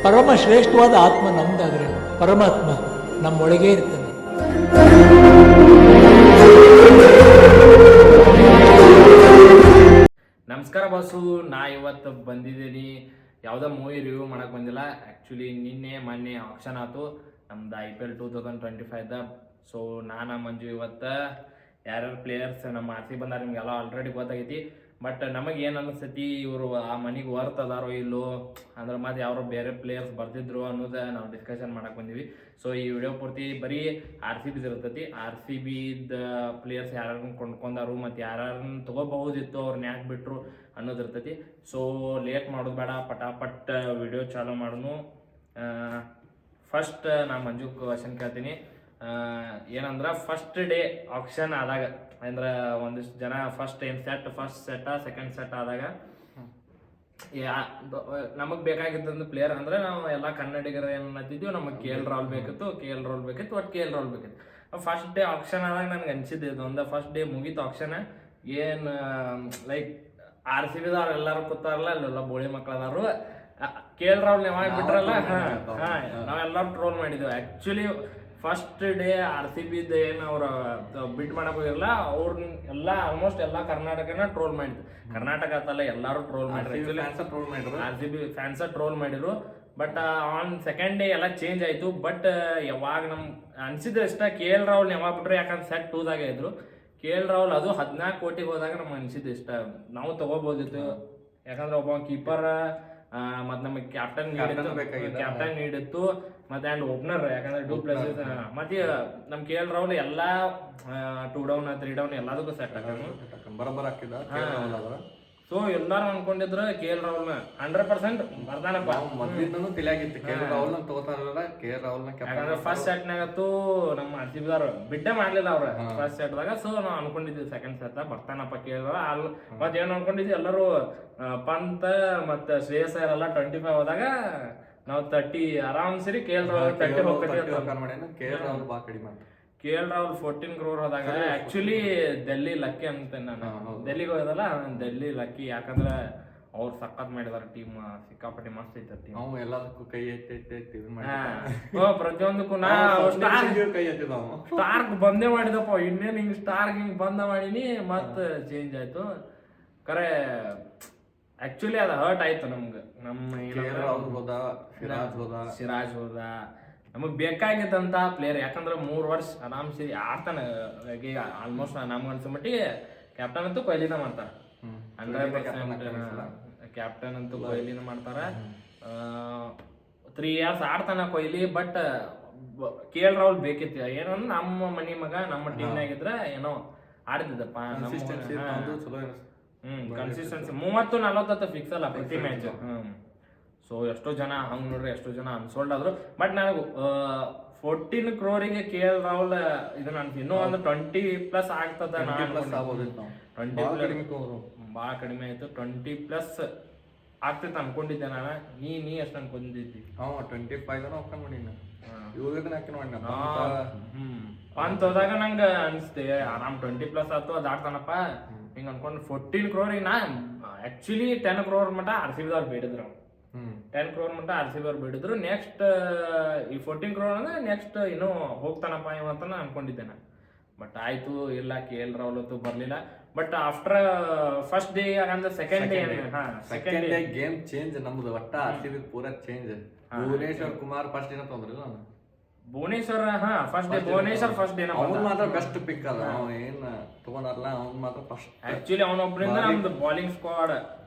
ಪರಮ ಶ್ರೇಷ್ಠವಾದ ಆತ್ಮ ನಮ್ದಾದ್ರೆ ಪರಮಾತ್ಮ ನಮ್ಮೊಳಗೇ ಇರ್ತಾನೆ. ನಮಸ್ಕಾರ ಬಾಸು, ನಾ ಇವತ್ತು ಬಂದಿದ್ದೀನಿ. ಯಾವುದೋ ಮೂವಿ ರಿವ್ಯೂ ಮಾಡಕ್ಕೆ ಬಂದಿಲ್ಲ. ಆ್ಯಕ್ಚುಲಿ ಮೊನ್ನೆ ಆಕ್ಷನ್ ಆಯ್ತು ನಮ್ದು IPL 2025ದ. ಸೊ ನಾನು ಮಂಜು ಇವತ್ತು ಯಾರ್ಯಾರು ಪ್ಲೇಯರ್ಸ್ ನಮ್ಮ RCB ಬಂದಾರ ನಿಮಗೆಲ್ಲ ಆಲ್ರೆಡಿ ಗೊತ್ತಾಗೈತಿ. ಬಟ್ ನಮಗೆ ಏನು ಅನಿಸ್ತೈತಿ, ಇವರು ಆ ಮನೆಗೆ ವರ್ತ್ ಅದಾರೋ ಇಲ್ಲೋ, ಅಂದ್ರೆ ಮತ್ತೆ ಯಾರೋ ಬೇರೆ ಪ್ಲೇಯರ್ಸ್ ಬರ್ತಿದ್ರು ಅನ್ನೋದು ನಾವು ಡಿಸ್ಕಷನ್ ಮಾಡಕ್ಕೆ ಬಂದೀವಿ. ಸೊ ಈ ವಿಡಿಯೋ ಪೂರ್ತಿ ಬರೀ RCB ಇರ್ತೈತಿ. RCBದ ಪ್ಲೇಯರ್ಸ್ ಯಾರ್ಯಾರನ್ನ ಕೊಂಡ್ಕೊಂಡಾರು ಮತ್ತು ಯಾರ್ಯಾರನ್ನ ತೊಗೋಬಹುದಿತ್ತು, ಅವ್ರನ್ನ ಯಾಕೆ ಬಿಟ್ಟರು ಅನ್ನೋದು ಇರ್ತೈತಿ. ಸೊ ಲೇಟ್ ಮಾಡೋದು ಬೇಡ, ಪಟಾಪಟ್ ವಿಡಿಯೋ ಚಾಲೂ ಮಾಡೋನು. ಫಸ್ಟ್ ನಾ ಮಂಜು ಕ್ವಶನ್ ಕೇಳ್ತೀನಿ. ಏನಂದ್ರೆ ಫಸ್ಟ್ ಡೇ ಆಕ್ಷನ್ ಆದಾಗ, ಅಂದ್ರೆ ಒಂದಿಷ್ಟು ಜನ ಫಸ್ಟ್ ಸೆಟ್ ಸೆಕೆಂಡ್ ಸೆಟ್ ಆದಾಗ ನಮಗೆ ಬೇಕಾಗಿದ್ದಂಥ ಪ್ಲೇಯರ್ ಅಂದ್ರೆ ನಾವು ಎಲ್ಲ ಕನ್ನಡಿಗರು ಏನು ಅನ್ನತ್ತಿದ್ವಿ, ನಮಗೆ KL ರಾಹುಲ್ ಬೇಕಿತ್ತು. ಒಟ್ಟು KL ರಾಹುಲ್ ಬೇಕಿತ್ತು. ಫಸ್ಟ್ ಡೇ ಆಕ್ಷನ್ ಆದಾಗ ನನಗೆ ಅನ್ಸಿದ್ದು ಇದೊಂದು, ಫಸ್ಟ್ ಡೇ ಮುಗೀತು ಆಕ್ಷನ್. ಏನು ಲೈಕ್ RCBದವ್ರು ಎಲ್ಲರೂ ಕೂತಾರಲ್ಲ, ಅಲ್ಲೆಲ್ಲ ಬೋಳಿ ಮಕ್ಕಳದಾರು. KL ರಾಹುಲ್ ಯಾವಾಗ ಬಿಟ್ರಲ್ಲ, ನಾವೆಲ್ಲರೂ ಟ್ರೋಲ್ ಮಾಡಿದ್ವಿ. ಆ್ಯಕ್ಚುಲಿ ಫಸ್ಟ್ ಡೇ RCBದ ಏನು ಅವ್ರ ಬಿಟ್ ಮಾಡಕ್ ಹೋಗಿರಲ್ಲ, ಅವ್ರನ್ನ ಎಲ್ಲ ಆಲ್ಮೋಸ್ಟ್ ಎಲ್ಲ ಕರ್ನಾಟಕನ ಟ್ರೋಲ್ ಮಾಡಿದ್ರು. ಕರ್ನಾಟಕ ಅಂತಲ್ಲ, ಎಲ್ಲರೂ ಟ್ರೋಲ್ ಮಾಡಿದ್ರು. RCB ಫ್ಯಾನ್ಸ ಟ್ರೋಲ್ ಮಾಡಿದ್ರು. ಬಟ್ ಆನ್ ಸೆಕೆಂಡ್ ಡೇ ಎಲ್ಲ ಚೇಂಜ್ ಆಯ್ತು. ಬಟ್ ಯಾವಾಗ ನಮ್ಗೆ ಅನ್ಸಿದ್ರೆ ಇಷ್ಟ, KL ರಾಹುಲ್ ಯಾವಾಗ ಬಿಟ್ರು, ಯಾಕಂದ್ರೆ ಸೆಟ್ 2ದಾಗ ಇದ್ರು. KL ರಾಹುಲ್ ಅದು 14 ಕೋಟಿಗೆ ಹೋದಾಗ ನಮ್ಗೆ ಅನ್ಸಿದ್ದು ಇಷ್ಟ, ನಾವು ತಗೋಬೋದಿತ್ತು. ಯಾಕಂದ್ರೆ ಒಬ್ಬ ಕೀಪರ್ ಮತ್ತು ನಮಗೆ ಕ್ಯಾಪ್ಟನ್ ನೀಡಿತ್ತು, ಮತ್ತೆ ಆ್ಯಂಡ್ ಓಪನರ್, ಯಾಕಂದ್ರೆ ಡೂ ಪ್ಲೇಸಸ್. ಮತ್ತೆ ನಮ್ಮ KL ರಾಹುಲ್ ಎಲ್ಲ 2 ಡೌನ್ 3 ಡೌನ್ ಎಲ್ಲದಕ್ಕೂ ಸೆಟ್ ಬರಬರ ಹಾಕಿದ. ಸೊ ಎಲ್ಲಾರು ಅನ್ಕೊಂಡಿದ್ರು KL ರಾಹುಲ್ನ 100% ಬರ್ತಾನಪ್ಪ. ಮೊದಲಿಂದನೂ ತಿಳಿಯಾಗಿತ್ತು KL ರಾಹುಲ್ನ ತಗೋತಾರಲ್ಲ, KL ರಾಹುಲ್ನ. ಯಾಕಂದ್ರೆ ಫಸ್ಟ್ ಸೆಟ್ನಾಗತ್ತು ನಮ್ಮ RCBದವ್ರು ಬಿಡ್ಡೆ ಮಾಡ್ಲಿಲ್ಲ ಅವ್ರ ಫಸ್ಟ್ ಸೆಟ್ದಾಗ. ಸೊ ನಾವು ಅನ್ಕೊಂಡಿದ್ವಿ ಸೆಕೆಂಡ್ ಸೆಟ್ ಬರ್ತಾನಪ್ಪ KL ರಾಹುಲ್. ಮತ್ತೆ ಏನು ಅನ್ಕೊಂಡಿದ್ವಿ ಎಲ್ಲರೂ, ಪಂತ್ ಮತ್ತು ಶ್ರೇಯಸ್ ಎಲ್ಲ 25 ಹೋದಾಗ ನಾವು 30 ಆರಾಮ್ ಸರಿ KL ರಾಹುಲ್ 30 ಹೋಗ್ತೈತಿ. KL ರಾಹುಲ್ ಬಾ ಕಡಿಮೆ ಅಂತ. KL ರಾಹುಲ್ 14 crore ಹೋದಾಗ ಆಕ್ಚುಲಿ ಡೆಲ್ಲಿ ಲಕ್ಕಿ ಅಂತೇನೆ ನಾನು. ಡೆಲ್ಲಿಗೆ ಹೋಗೋದಲ್ಲ, ಡೆಲ್ಲಿ ಲಕ್ಕಿ. ಯಾಕಂದ್ರೆ ಅವ್ರು ಸಖತ್ ಮಾಡಿದಾರೆ ಟೀಮ್, ಸಿಕ್ಕಾಪಟ್ಟಿ ಮಸ್ತ್ ಐತೆ ಟೀಮ್. ನಾವು ಎಲ್ಲದಕ್ಕೂ ಕೈ ಎತ್ತಿ ಪ್ರತಿಯೊಂದಕ್ಕೂ ನಾ ಸ್ಟಾರ್ಕ್ ಬಂದೇ ಮಾಡಿದಪ್ಪ. ಇನ್ನೇನು ಹಿಂಗೆ ಸ್ಟಾರ್ಕ್ ಹಿಂಗೆ ಬಂದ ಮಾಡೀನಿ, ಮತ್ತೆ ಚೇಂಜ್ ಆಯ್ತು. ಕರೆ ಆಕ್ಚುಲಿ ಅದು ಹರ್ಟ್ ಆಯ್ತು ನಮ್ಗೆ. ಸಿರಾಜ್ ಹೋದ, ನಮಗೆ ಬೇಕಾಗಿದ್ದಂಥ ಪ್ಲೇಯರ್. ಯಾಕಂದ್ರೆ 3 ವರ್ಷ ಆರಾಮ್ಸಿ ಆಡ್ತಾನೆ. ಈಗ ಆಲ್ಮೋಸ್ಟ್ ನಮ್ಗೆ ಅನ್ಸೋ ಮಟ್ಟಿಗೆ ಕ್ಯಾಪ್ಟನ್ ಅಂತೂ ಕೊಹ್ಲಿನ ಮಾಡ್ತಾರೆ. 100% ಕ್ಯಾಪ್ಟನ್ ಅಂತೂ ಕೊಹ್ಲಿನ ಮಾಡ್ತಾರೆ. 3 years ಆಡ್ತಾನೆ ಕೊಹ್ಲಿ. ಬಟ್ KL ರಾಹುಲ್ ಬೇಕಿತ್ತು. ಏನಂದ್ರೆ ನಮ್ಮ ಮನಿ ಮಗ ನಮ್ಮ ಟೀಮ್ನಾಗಿದ್ರೆ ಏನೋ ಆಡ್ತಿದ್ದಪ್ಪ. ಕನ್ಸಿಸ್ಟೆನ್ಸಿ 30-40 ಫಿಕ್ಸ್ ಅಲ್ಲ ಪ್ರತಿ ಮ್ಯಾಚ್. ಸೊ ಎಷ್ಟೋ ಜನ ಹಂಗೆ ನೋಡ್ರಿ, ಎಷ್ಟೋ ಜನ ಅನ್ಸೋಲ್ಡ್ ಆದ್ರು. ಬಟ್ ನನಗೆ 14 crore KL ರಾಹುಲ್ ಇದನ್ನ ಇನ್ನೂ ಒಂದು 20+ ಆಗ್ತದ. 20 ಭಾಳ ಕಡಿಮೆ ಆಯ್ತು. 20+ ಆಗ್ತೈತೆ ಅನ್ಕೊಂಡಿದ್ದೆ ನಾನು. ನೀ ಎಷ್ಟು ಅನ್ಕೊಂಡಿದ್ದಿ? 25 ಪಂತ್ ಹೋದಾಗ ನಂಗೆ ಅನಿಸ್ತೆ ಆರಾಮ್ 20+ ಆಯ್ತು, ಅದು ಆಡ್ತಾನಪ್ಪ ಹಿಂಗೆ ಅನ್ಕೊಂಡು. 14 crore ನಾ ಆ್ಯಕ್ಚುಲಿ 10 crore ಮಟ್ಟ RCBದವ್ರು ಬೇಡಿದ್ರು. 10 crore ಮಟ್ಟ RCBದವ್ರು ಬೇಡಿದ್ರು. ನೆಕ್ಸ್ಟ್ ಈ 14 crore ಅಂದ್ರೆ ನೆಕ್ಸ್ಟ್ ಇನ್ನೂ ಹೋಗ್ತಾನಪ್ಪ ಇವತ್ತ ಅನ್ಕೊಂಡಿದ್ದೆ ನಾನು. ಬಟ್ ಆಯ್ತು, ಇಲ್ಲ KL ರಾಹುಲ್ ಅಂತೂ ಬರಲಿಲ್ಲ. ಬಟ್ ಆಫ್ಟರ್ ಫಸ್ಟ್ ಡೇ ಅಂದ್ರೆ ಸೆಕೆಂಡ್ ಡೇ ಗೇಮ್ ಚೇಂಜ್ ನಮ್ದು. ಒಟ್ಟ RCB ಪೂರಾ ಚೇಂಜ್. ಭುವನೇಶ್ವರ್ ಕುಮಾರ್ ಫಸ್ಟ್ ಡೇನ ತೊಂದ್ರಲ್ಲ. Bhuvneshwar first day first day ಅವ್ನು ಮಾತ್ರ ಬೆಸ್ಟ್ ಪಿಕ್ ಅದ. ಅವ್ನು ಏನ್ ತಗೊಂಡಾರಲ್ಲ, ಅವ್ನು ಮಾತ್ರ ಫಸ್ಟ್. ಆಕ್ಚುಲಿ ಅವನೊಬ್ಬರಿಂದ ನಮ್ದು ಬಾಲಿಂಗ್ ಸ್ಕ್ವಾಡ್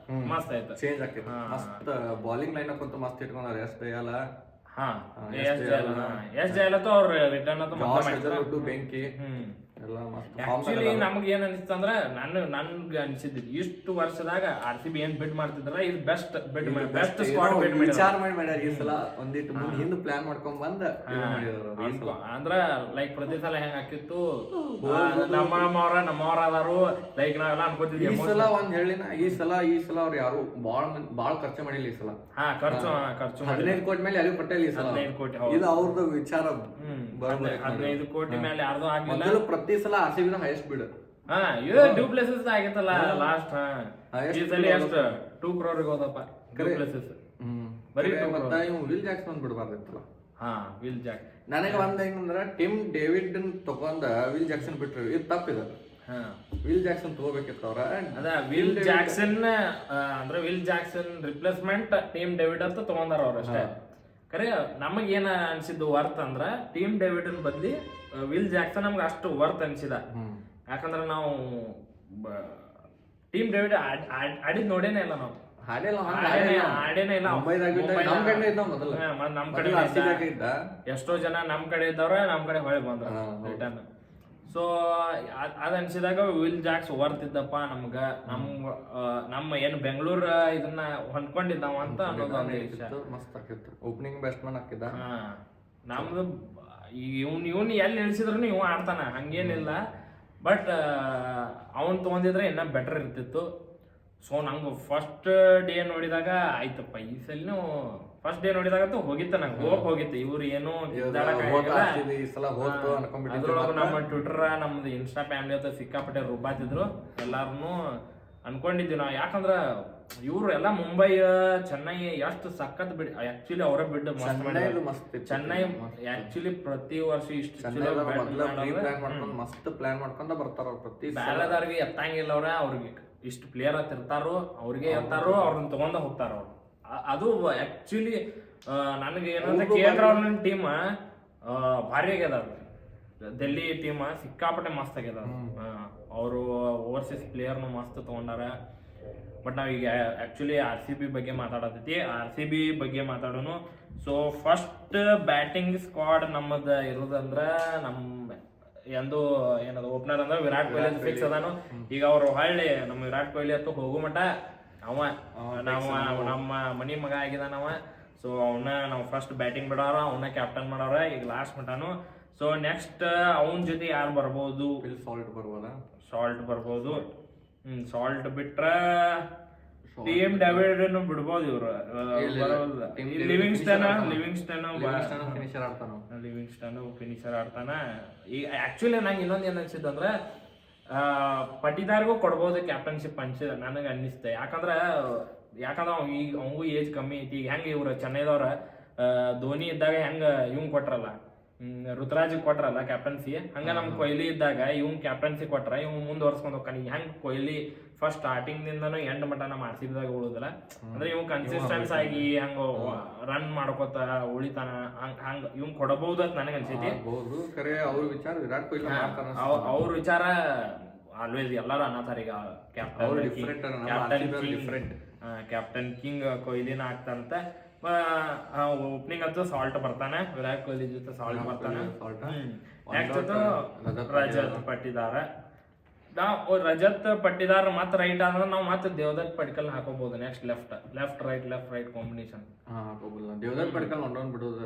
ಮಸ್ತ್ ಆಯ್ತು, ಚೇಂಜ್ ಆಕೈತಿ. ಮಸ್ತ್ ಬಾಲಿಂಗ್ ಲೈನಪ್ ಅಂತೂ ಮಸ್ತ್ ಇಟ್ಕೊಂಡಾರ. ಎಸ್ ದಯಾಲ ಜಯಲತ್ತು ಅವ್ರ ರಿಟರ್ನ್ ಅಂತೂ ಬೆಂಕಿ ಆಕ್ಚುಲಿ ನಮ್ಗೆ ಏನ್ ಅನಿಸ್ತು ಅಂದ್ರೆ, ನನ್ಗೆ ಅನ್ಸಿದ್ದು ಇಷ್ಟು ವರ್ಷದಾಗ RCB ಏನ್ ಬಿಡ್ ಮಾಡ್ತಿದ್ರಲ್ಲ, ಇದು ಬೆಸ್ಟ್ ಸ್ಕ್ವಾಡ್ ಬಿಡ್ ವಿಚಾರ ಮಾಡಿ ಈ ಸಲ ಒಂದಿಟ್ಟು ಹಿಂದ್ ಪ್ಲಾನ್ ಮಾಡ್ಕೊಂಡ್ ಬಂದ ಅಂದ್ರ ಲೈಕ್ ಪ್ರತಿ ಸಲ ಹೆಂಗ್ ಹಾಕಿತ್ತು, ನಮ್ಮವ್ರ ಅದಾರು ಲೈಕ್ ನಾವೆಲ್ಲ ಅನ್ಕೋತಿದ್ವಿ. ಈ ಸಲ ಒಂದ್ ಹೇಳಿನ, ಈ ಸಲ ಅವ್ರು ಯಾರು ಬಾಳ ಖರ್ಚು ಮಾಡಿಲ್ಲ ಈ ಸಲ. ಖರ್ಚು 15 ಕೋಟಿ ಮೇಲೆ ಯಾರಿಗೂ ಕೊಟ್ಟಿಲ್ಲ ಈ ಸಲ. 15 ಕೋಟಿ ಇದು ಅವ್ರದ್ದು ವಿಚಾರ. 15 ಕೋಟಿ ಮೇಲೆ ಯಾರ್ದು ಆಗಿಲ್ಲ. ಪ್ರತಿ ಸಲ RCB ಹೈಯೆಸ್ಟ್ ಬಿಡ್. ಇದು ಡ್ಯೂ ಪ್ಲೇಸಸ್ ಆಗಿತ್ತಲ್ಲ ಲಾಸ್ಟ್. ಈ ಸಲ ಎಷ್ಟು 2 crore ಹೋದಪ್ಪ ಡ್ಯೂ ಪ್ಲೇಸಸ್. ಬರೀ ಮತ್ತ ಇವ್ ವಿಲ್ ಜಾಕ್ಸನ್ ಬಿಡಬಾರ್ದಿತ್ತಲ್ಲ. ಹಾ ವಿಲ್ ಜಾಕ್ ನನಗೆ ಒಂದ್ ಹೆಂಗಂದ್ರ ಟಿಮ್ ಡೇವಿಡ್ ತಗೊಂಡ ವಿಲ್ ಜಾಕ್ಸನ್ ಬಿಟ್ರಿ ಇದು ತಪ್ಪಿದ. ವಿಲ್ ಜಾಕ್ಸನ್ ತಗೋಬೇಕಿತ್ತು ಅವ್ರ. ಅದ ವಿಲ್ ಜಾಕ್ಸನ್ ಅಂದ್ರೆ will Jackson replacement team David ಅಂತ ತಗೊಂಡಾರ ಅವ್ರ ಅಷ್ಟೇ. ಖರೆ ನಮಗ್ ಏನ ಅನ್ಸಿದ್ದು ವರ್ತ್ ಅಂದ್ರ ಟೀಮ್ ಡೇವಿಡ್ ಬದ್ಲಿ ವಿಲ್ ಜಾಕ್ಸನ್ ನಮ್ಗೆ ಅಷ್ಟು ವರ್ತ್ ಅನ್ಸಿದ. ಯಾಕಂದ್ರ ನಾವು ಟೀಮ್ ಡೇವಿಡ್ ಆಡಿದ್ ನೋಡೇನೆ ಇಲ್ಲ ನಾವು. ಆಡೇನೆ ಇಲ್ಲ. ನಮ್ ಕಡೆ ಎಷ್ಟೋ ಜನ ನಮ್ ಕಡೆ ಇದ್ದವ್ರ ನಮ್ ಕಡೆ ಹೊಳೆ ಬಂದ್ರ ರಿಟರ್ನ್. ಸೊ ಅದ್ ಅನ್ಸಿದಾಗ ವಿಲ್ ಜಾಕ್ಸ್ ವರ್ತ್ ಇದ್ದಪ್ಪ ನಮ್ಗ, ನಮ್ಮ ಏನ್ ಬೆಂಗಳೂರ್ ಇದನ್ನ ಹೊಂದ್ಕೊಂಡಿದ್ದಾವ ಅಂತ ಅನ್ನೋದು ಮಸ್ತ್ ಆಕಿತ್ತು. ಓಪನಿಂಗ್ ಬ್ಯಾಟ್ಸ್ಮನ್ ಹಾಕಿದ್ದ. ನಮ್ದು ಇವ್ನ ಎಲ್ಲಿ ಇಳಿಸಿದ್ರು ಇವ್ ಆಡ್ತಾನ, ಹಂಗೇನಿಲ್ಲ. ಬಟ್ ಅವನ್ ತಗೊಂಡಿದ್ರೆ ಇನ್ನ ಬೆಟರ್ ಇರ್ತಿತ್ತು. ಸೊ ನಂಗೆ ಫಸ್ಟ್ ಡೇ ನೋಡಿದಾಗ ಆಯ್ತಪ್ಪ ಈ ಸಲಿನೂ ಫಸ್ಟ್ ಡೇ ನೋಡಿದಾಗ ಹೋಗಿತ್ತ, ನಂಗೆ ಹೋಗಿತ್ತು ಇವ್ರು ಏನೋ ಅದ್ರೊಳಗ ನಮ್ಮ ಟ್ವಿಟರ್ ನಮ್ದು ಇನ್ಸ್ಟಾ ಫ್ಯಾಮಿಲಿ ಅಂತ ಸಿಕ್ಕಾಪಟ್ಟೆ ರುಬ್ಬಾತಿದ್ರು. ಎಲ್ಲಾರು ಅನ್ಕೊಂಡಿದ್ವಿ ನಾವು. ಯಾಕಂದ್ರ ಇವ್ರು ಎಲ್ಲ ಮುಂಬೈ ಚೆನ್ನೈ ಎಷ್ಟು ಸಖತ್ ಬಿಡ್ ಆಕ್ಚುಲಿ ಅವರ ಬಿಡ್ ಮಸ್ತ್. ಚೆನ್ನೈ ಆಕ್ಚುಲಿ ಪ್ರತಿ ವರ್ಷ ಇಷ್ಟು ಮಸ್ತ್ ಪ್ಲಾನ್ ಮಾಡ್ಕೊಂಡ ಬರ್ತಾರ. ಪ್ರತಿ ಬ್ಯಾಲದಾರ್ಗೆ ಎತ್ತಂಗಿಲ್ಲ ಅವ್ರಿಗೆ ಇಷ್ಟು ಪ್ಲೇಯರ್ ಅಂತ ಇರ್ತಾರೋ ಅವ್ರಿಗೆ ಎತ್ತಾರೋ ಅವ್ರನ್ನ ತಗೊಂಡ ಹೋಗ್ತಾರ ಅವ್ರು. ಅದು ಆಕ್ಚುಲಿ ನನಗೆ ಏನಂದ್ರೆ KL ರಾಹುಲ್ ಟೀಮ್ ಭಾರಿ ಆಗ್ಯದ. ಡೆಲ್ಲಿ ಟೀಮ್ ಸಿಕ್ಕಾಪಟ್ಟೆ ಮಸ್ತ್ ಆಗ್ಯದ. ಅವರು ಓವರ್ಸೀಸ್ ಪ್ಲೇಯರ್ನು ಮಸ್ತ್ ತಗೊಂಡಾರ. ಬಟ್ ನಾವೀಗ ಆಕ್ಚುಲಿ RCB ಬಗ್ಗೆ ಮಾತಾಡತೈತಿ. RCB ಬಗ್ಗೆ ಮಾತಾಡೋನು. ಸೊ ಫಸ್ಟ್ ಬ್ಯಾಟಿಂಗ್ ಸ್ಕ್ವಾಡ್ ನಮ್ಮದ ಇರೋದಂದ್ರ ಎಂದು ಏನದು ಓಪನರ್ ಅಂದ್ರೆ ವಿರಾಟ್ ಕೊಹ್ಲಿ ಫಿಕ್ಸ್ ಅದಾನು. ಈಗ ಅವ್ರು ಹೊಳ್ಳಿ ನಮ್ಮ ವಿರಾಟ್ ಕೊಹ್ಲಿ ಅಂತ ಹೋಗೋ ಮಟ ನಮ್ಮ ಮನಿ ಮಗ ಆಗಿದಾನವ. ಸೊ ಅವನ್ನ ನಾವು ಫಸ್ಟ್ ಬ್ಯಾಟಿಂಗ್ ಬಿಡೋರ, ಅವನ್ನ ಕ್ಯಾಪ್ಟನ್ ಮಾಡೋರ ಈಗ ಲಾಸ್ಟ್ ಮಟಾನು. ಸೊ ನೆಕ್ಸ್ಟ್ ಅವನ ಜೊತೆ ಯಾರು ಬರ್ಬೋದು? ಸಾಲ್ಟ್ ಬರ್ಬೋದು. ಸಾಲ್ಟ್ ಬಿಟ್ರ ಟೀಮ್ ಡೇವಿಡ್ ಬಿಡ್ಬೋದು. ಇವ್ರು ಲಿವಿಂಗ್ಸ್ಟನ್ ಫಿನಿಶರ್ ಆಡ್ತಾನ. ಈಗ ಆಕ್ಚುಲಿ ನಂಗೆ ಇನ್ನೊಂದು ಏನ್ ಅನ್ಸಿದ್ದು ಅಂದ್ರೆ ಪಟಿದಾರ್ಗೂ ಕೊಡ್ಬೋದು ಕ್ಯಾಪ್ಟನ್ಶಿಪ್ ಅನ್ಸಿದ ನನಗೆ ಅನ್ನಿಸ್ತೆ. ಯಾಕಂದ್ರ ಈಗ ಅವಂಗೂ ಏಜ್ ಕಮ್ಮಿ ಐತಿ. ಈಗ ಹೆಂಗ ಇವ್ರ ಚೆನ್ನೈದವ್ರ ಧೋನಿ ಇದ್ದಾಗ ಹೆಂಗ ಇವಂಗ್ ಕೊಟ್ರಲ್ಲ, ಋತುರಾಜ್ ಕೊಟ್ರಲ್ಲ ಕ್ಯಾಪ್ಟನ್ಸಿ, ಹಂಗ ನಮ್ ಕೊಹ್ಲಿ ಇದ್ದಾಗ ಇವ್ ಕ್ಯಾಪ್ಟನ್ಸಿ ಕೊಟ್ರ ಇವ್ ಮುಂದುವರ್ಸ್ಕೊಂಡ್ ಹೋಗ್ತಾನ. ಹೆಂಗ್ ಕೊಹ್ಲಿ ಫಸ್ಟ್ ಸ್ಟಾರ್ಟಿಂಗ್ ದಿಂದನು ಎಂಡ್ ಮಟ ನಮ್ಮ RCB ಉಳುದಿಲ್ಲ ಅಂದ್ರೆ ಇವ್ ಕನ್ಸಿಸ್ಟೆನ್ಸ್ ಆಗಿ ಹಂಗ ರನ್ ಮಾಡ್ಕೋತ ಉಳಿತಾನ. ಹಂಗ ಇವ್ ಕೊಡಬಹುದು ಅಂತ ನನಗೆ ಅನ್ಸೈತಿ. ಅವ್ರ ವಿಚಾರ ಆಲ್ವೇಸ್ ಎಲ್ಲಾರು ಅನ್ನತಾರ. ಈಗ ಕ್ಯಾಪ್ಟನ್ ಕಿಂಗ್ ಕೊಹ್ಲಿನ ಆಗ್ತಂತ. ಓಪನಿಂಗ್ ಅಂತೂ ಸಾಲ್ಟ್ ಬರ್ತಾನೆ, ವಿರಾಟ್ ಕೊಹ್ಲಿ ಜೊತೆ ಸಾಲ್ಟ್ ಬರ್ತಾನೆ. ನೆಕ್ಸ್ಟ್ ರಜತ್ ಪಟ್ಟಿದಾರ. ರಜತ್ ಪಟ್ಟಿದಾರ್ ಮತ್ ರೈಟ್ ಆದ್ರೆ ನಾವು ಮತ್ತೆ ದೇವದತ್ ಪಡಿಕಲ್ ಹಾಕೋಬಹುದು. Next left right combination Devdutt Padikkal ಒಂದೊಂದ್ ಬಿಡೋದು.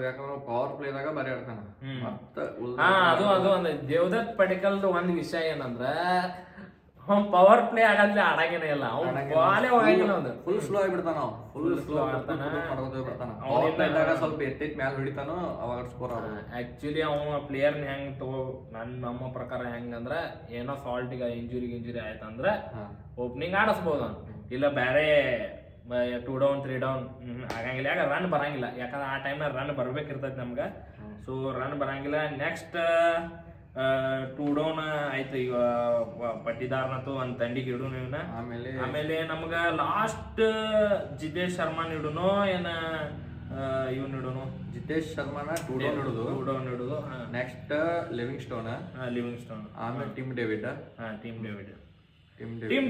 ಯಾಕಂದ್ರೆ ಪವರ್ ಪ್ಲೇದಾಗ ಬರೀ ಆಡ್ತಾನ. ಅದು ಒಂದು ದೇವದತ್ ಪಡಿಕಲ್ದು ಒಂದ್ ವಿಷಯ ಏನಂದ್ರ ಪವರ್ ಪ್ಲೇ ಆಡಂದ್ರೆ ಆಡಂಗೇನ ಇಲ್ಲ. ಬಾಲೇ ಹೋಗಂಗಿಲ್ಲ. ಫುಲ್ ಸ್ಲೋ ಆಗಿಬಿಡ್ತಾನ. ಸ್ವಲ್ಪ ಎತ್ತಿದ ಮ್ಯಾಲ ಹೊಡಿತಾನೋ ಅವಾಗ ಸ್ಕೋರ್ ಆಗೋದು. ಆಕ್ಚುಲಿ ಅವ ಪ್ಲೇಯರ್ ಹೆಂಗ್ ನಮ್ಮ ಪ್ರಕಾರ ಹೆಂಗಂದ್ರ ಏನೋ ಸಾಲ್ಟ್ ಇಂಜುರಿ ಆಯ್ತಂದ್ರ ಓಪನಿಂಗ್ ಆಡಿಸ್ಬೋದು. ಇಲ್ಲ ಬೇರೆ 2 ಡೌನ್ 3 ಡೌನ್ ಆಗಂಗಿಲ್ಲ. ಯಾಕ ರನ್ ಬರಂಗಿಲ್ಲ. ಯಾಕಂದ್ರೆ ಆ ಟೈಮ್ನಾಗ ರನ್ ಬರ್ಬೇಕಿರ್ತೈತಿ ನಮ್ಗ. ಸೊ ರನ್ ಬರಂಗಿಲ್ಲ. ನೆಕ್ಸ್ಟ್ 2 ಡೌನ್ ಆಯ್ತು. ಈಗ ಪಟ್ಟಿದಾರ್ನಂತೂ ಒಂದ್ ತಂಡಿಗೆ ಇಡುನು ಇವನ್ನ. ಆಮೇಲೆ ನಮ್ಗ ಲಾಸ್ಟ್ ಜಿತೇಶ್ ಶರ್ಮಾ ಇಡುನು ಏನ ಇವ್ನ ಇಡುನು? ಜಿತೇಶ್ ಶರ್ಮಾನ 2 ಡೌನ್ ಇಡುದು. Next living stone. ಆಮೇಲೆ ಟೀಮ್